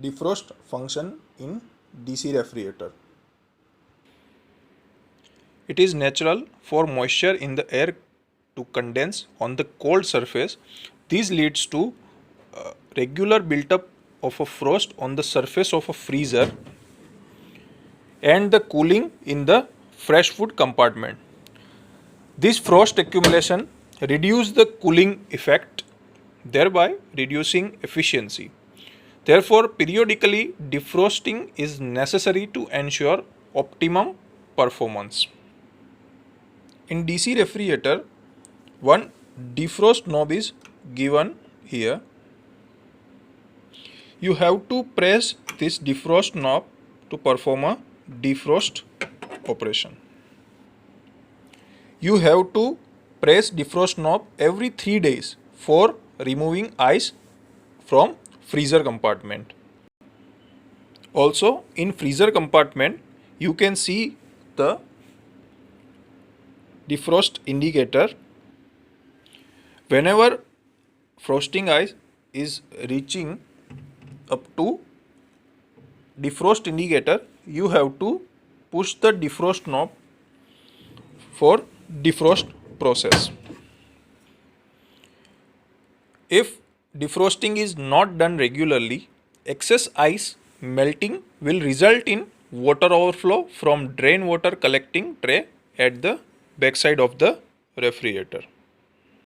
Defrost function in DC refrigerator. It is natural for moisture in the air to condense on the cold surface. This leads to regular buildup of a frost on the surface of a freezer and the cooling in the fresh food compartment. This frost accumulation reduces the cooling effect, thereby reducing efficiency. Therefore, periodically defrosting is necessary to ensure optimum performance. In DC refrigerator, one defrost knob is given here. You have to press this defrost knob to perform a defrost operation. You have to press defrost knob every 3 days for removing ice from freezer compartment. Also, in freezer compartment you can see the defrost indicator. Whenever frosting ice is reaching up to defrost indicator, you have to push the defrost knob for defrost process. If defrosting is not done regularly, excess ice melting will result in water overflow from drain water collecting tray at the backside of the refrigerator.